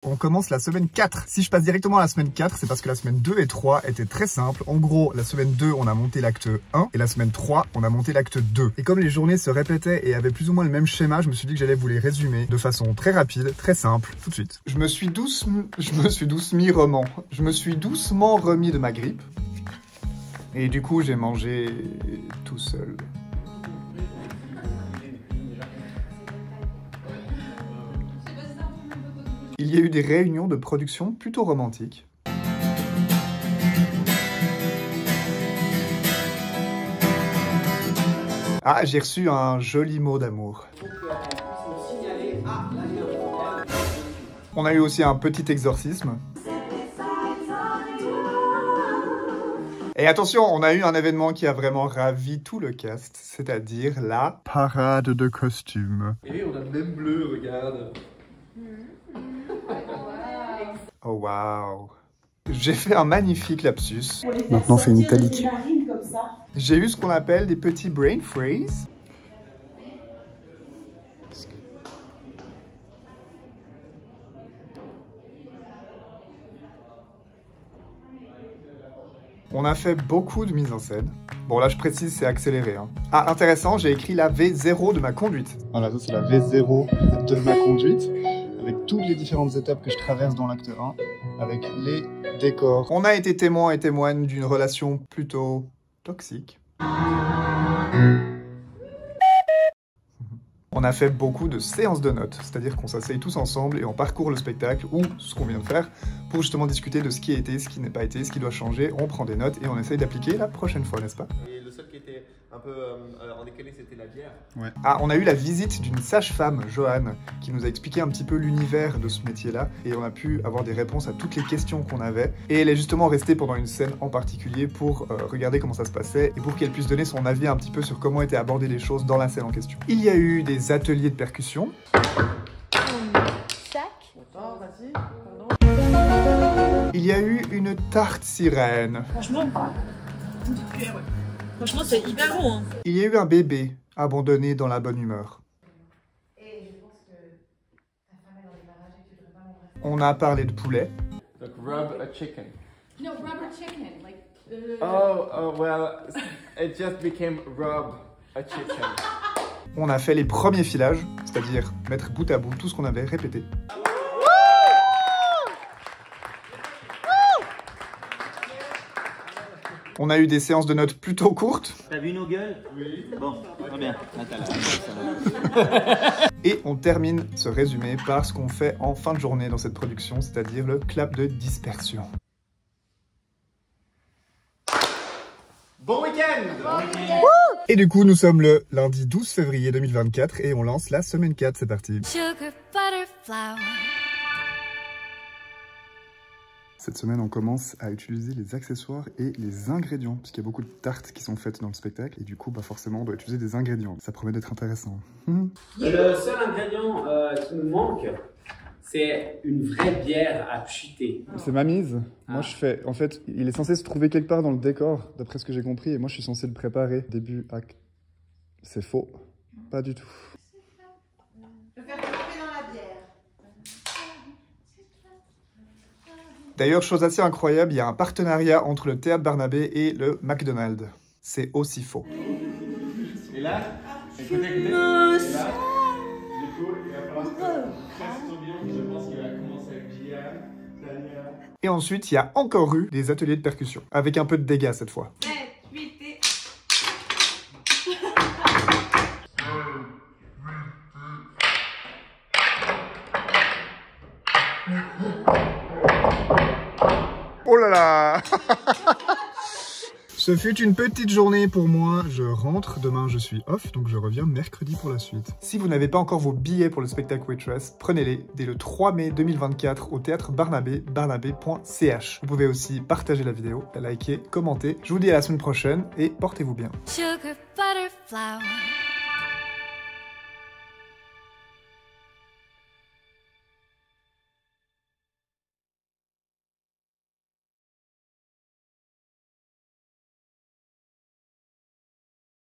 On commence la semaine 4. Si je passe directement à la semaine 4, c'est parce que la semaine 2 et 3 étaient très simples. En gros, la semaine 2, on a monté l'acte 1 et la semaine 3, on a monté l'acte 2. Et comme les journées se répétaient et avaient plus ou moins le même schéma, je me suis dit que j'allais vous les résumer de façon très rapide, très simple, tout de suite. Je me suis doucement remis de ma grippe. Et du coup, j'ai mangé tout seul. Il y a eu des réunions de production plutôt romantiques. Ah, j'ai reçu un joli mot d'amour. On a eu aussi un petit exorcisme. Et attention, on a eu un événement qui a vraiment ravi tout le cast, c'est-à-dire la parade de costumes. Et oui, on a le même bleu, regarde. Oh waouh! J'ai fait un magnifique lapsus. Maintenant, c'est une italique. J'ai eu ce qu'on appelle des petits brain freeze. On a fait beaucoup de mise en scène. Bon, là, je précise, c'est accéléré. Hein. Ah, intéressant, j'ai écrit la V0 de ma conduite. Voilà, ça, c'est la V0 de ma conduite. Avec toutes les différentes étapes que je traverse dans l'acte 1, avec les décors. On a été témoin et témoigne d'une relation plutôt toxique. On a fait beaucoup de séances de notes, c'est-à-dire qu'on s'asseye tous ensemble et on parcourt le spectacle ou ce qu'on vient de faire pour justement discuter de ce qui a été, ce qui n'est pas été, ce qui doit changer. On prend des notes et on essaye d'appliquer la prochaine fois, n'est-ce pas? Et le seul qui était un peu en décalé, c'était la bière. Ouais. Ah, on a eu la visite d'une sage-femme, Joanne, qui nous a expliqué un petit peu l'univers de ce métier-là et on a pu avoir des réponses à toutes les questions qu'on avait. Et elle est justement restée pendant une scène en particulier pour regarder comment ça se passait et pour qu'elle puisse donner son avis un petit peu sur comment étaient abordées les choses dans la scène en question. Il y a eu des ateliers de percussion. Il y a eu une tarte sirène. Franchement, franchement, c'est hyper bon. Hein. Il y a eu un bébé abandonné dans la bonne humeur. On a parlé de poulet. Donc, rub a chicken. No, rubber chicken, like... Oh, well, it just became rub a chicken. On a fait les premiers filages, c'est-à-dire mettre bout à bout tout ce qu'on avait répété. On a eu des séances de notes plutôt courtes. T'as vu nos gueules? Oui. Bon, très bien. Et on termine ce résumé par ce qu'on fait en fin de journée dans cette production, c'est-à-dire le clap de dispersion. Bon week-end! Et du coup, nous sommes le lundi 12 février 2024 et on lance la semaine 4, c'est parti. Sugar, butter, flour. Cette semaine, on commence à utiliser les accessoires et les ingrédients, puisqu'il y a beaucoup de tartes qui sont faites dans le spectacle, et du coup, bah forcément, on doit utiliser des ingrédients. Ça promet d'être intéressant. Le seul ingrédient qui nous manque, c'est une vraie bière à pchuter. C'est ma mise. Moi, je fais... En fait, il est censé se trouver quelque part dans le décor, d'après ce que j'ai compris, et moi, je suis censé le préparer. Début, acte... C'est faux. Pas du tout. Je vais faire tremper dans la bière. D'ailleurs, chose assez incroyable, il y a un partenariat entre le Théâtre Barnabé et le McDonald's. C'est aussi faux. Et là, écoutez. Et là, du coup, il va falloir presque tourbillon. Je pense qu'il va commencer avec Gia, Tania. Et ensuite, il y a encore eu des ateliers de percussion, avec un peu de dégâts cette fois. 7, 8 et... Oh là là. Ce fut une petite journée pour moi. Je rentre, demain je suis off, donc je reviens mercredi pour la suite. Si vous n'avez pas encore vos billets pour le spectacle Waitress, prenez-les dès le 3 mai 2024 au Théâtre Barnabé, barnabé.ch. Vous pouvez aussi partager la vidéo, la liker, commenter. Je vous dis à la semaine prochaine et portez-vous bien. Sugar, butter, flour.